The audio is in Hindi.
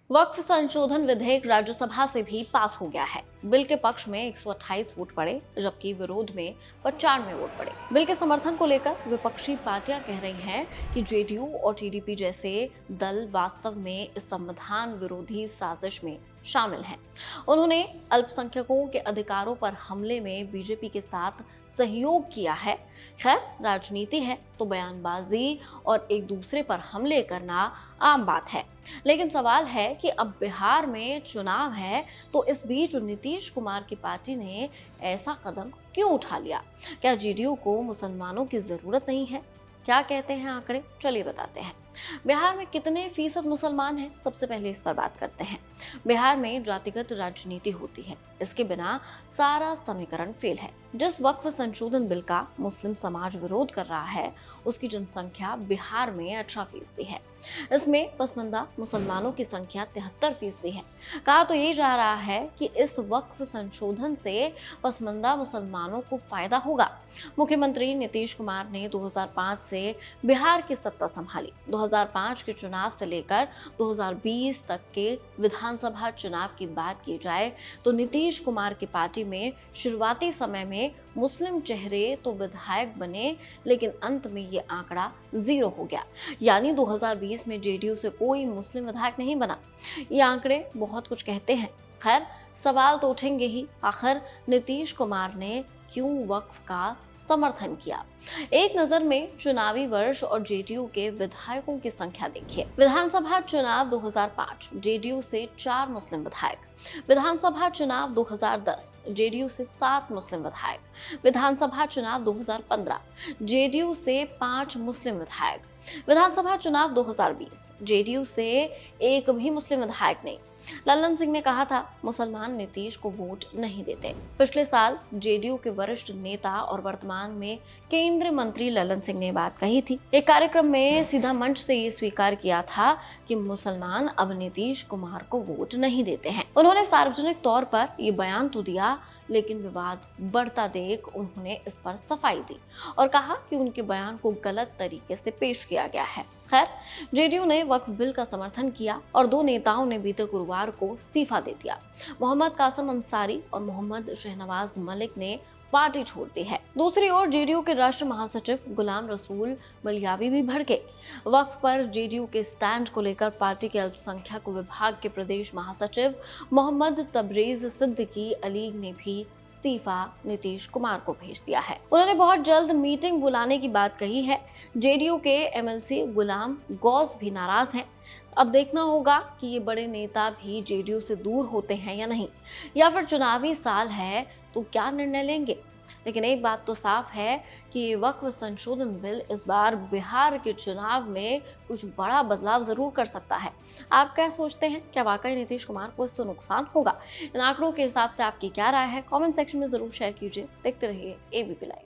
वक्फ संशोधन विधेयक राज्यसभा से भी पास हो गया है। बिल के पक्ष में 128 वोट पड़े, जबकि विरोध में 95 वोट पड़े। बिल के समर्थन को लेकर विपक्षी पार्टियां कह रही हैं कि जेडीयू और टीडीपी जैसे दल वास्तव में इस संविधान विरोधी साजिश में शामिल हैं। उन्होंने अल्पसंख्यकों के अधिकारों पर हमले में बीजेपी के साथ सहयोग किया है। खैर, राजनीति है तो बयानबाजी और एक दूसरे पर हमले करना आम बात है, लेकिन सवाल है कि अब बिहार में चुनाव है तो इस बीच नीतीश कुमार की पार्टी ने ऐसा कदम क्यों उठा लिया? क्या जेडीयू को मुसलमानों की जरूरत नहीं है? क्या कहते हैं आंकड़े? चलिए बताते हैं। बिहार में कितने फीसद मुसलमान हैं? सबसे पहले इस पर बात करते हैं। बिहार में जातिगत राजनीति होती है, इसके बिना सारा समीकरण फेल है। जिस वक्फ संशोधन बिल का मुस्लिम समाज विरोध कर रहा है, उसकी जनसंख्या बिहार में 18% है। इसमें पसमानदा मुसलमानों की संख्या 73% है। कहा तो ये जा रहा है कि इस वक्फ संशोधन से पसमानदा मुसलमानों को फायदा होगा। मुख्यमंत्री नीतीश कुमार ने 2005 से बिहार की सत्ता संभाली। 2005 के चुनाव से लेकर 2020 तक के विधानसभा चुनाव की बात की जाए तो नीतीश कुमार की पार्टी में शुरुआती समय में मुस्लिम चेहरे तो विधायक बने, लेकिन अंत में ये आंकड़ा 0 हो गया। यानी 2020 में जेडीयू से कोई मुस्लिम विधायक नहीं बना। ये आंकड़े बहुत कुछ कहते हैं। खैर, सवाल तो उठेंगे ही, आखिर नीतीश कुमार ने क्यों वक्फ का समर्थन किया? एक नजर में चुनावी वर्ष और जेडीयू के विधायकों की संख्या देखिए। विधानसभा चुनाव 2005 जेडीयू से 4 मुस्लिम विधायक, विधानसभा चुनाव 2010 जेडीयू से 7 मुस्लिम विधायक, विधानसभा चुनाव 2015 जेडीयू से 5 मुस्लिम विधायक, विधानसभा चुनाव 2020 जेडीयू से एक भी मुस्लिम विधायक नहीं। लल्लन सिंह ने कहा था मुसलमान नीतीश को वोट नहीं देते। पिछले साल जेडीयू के वरिष्ठ नेता और वर्तमान में केंद्रीय मंत्री लल्लन सिंह ने बात कही थी। एक कार्यक्रम में सीधा मंच से ये स्वीकार किया था कि मुसलमान अब नीतीश कुमार को वोट नहीं देते हैं। उन्होंने सार्वजनिक तौर पर ये बयान तो दिया, लेकिन विवाद बढ़ता देख उन्होंने इस पर सफाई दी और कहा कि उनके बयान को गलत तरीके से पेश किया गया है। खैर, जेडीयू ने वक्फ बिल का समर्थन किया और 2 नेताओं ने बीते गुरुवार को इस्तीफा दे दिया। मोहम्मद कासिम अंसारी और मोहम्मद शहनवाज मलिक ने पार्टी छोड़ दी है। दूसरी ओर जेडीयू के राष्ट्रीय महासचिव गुलाम रसूल मलियावी भी भड़के। वक्फ पर जेडीयू के स्टैंड को लेकर पार्टी के अल्पसंख्यक विभाग के प्रदेश महासचिव मोहम्मद तबरेज सिद्दीकी अली ने भी इस्तीफा नीतीश कुमार को भेज दिया है। उन्होंने बहुत जल्द मीटिंग बुलाने की बात कही है। जेडीयू के एमएलसी गुलाम गौस भी नाराज हैं। अब देखना होगा कि ये बड़े नेता भी जेडीयू से दूर होते हैं या नहीं, या फिर चुनावी साल है तो क्या निर्णय लेंगे। लेकिन एक बात तो साफ है कि ये वक्फ संशोधन बिल इस बार बिहार के चुनाव में कुछ बड़ा बदलाव जरूर कर सकता है। आप क्या सोचते हैं? क्या वाकई नीतीश कुमार को इससे नुकसान होगा? इन आंकड़ों के हिसाब से आपकी क्या राय है? कमेंट सेक्शन में जरूर शेयर कीजिए। देखते रहिए एबीपी लाइव।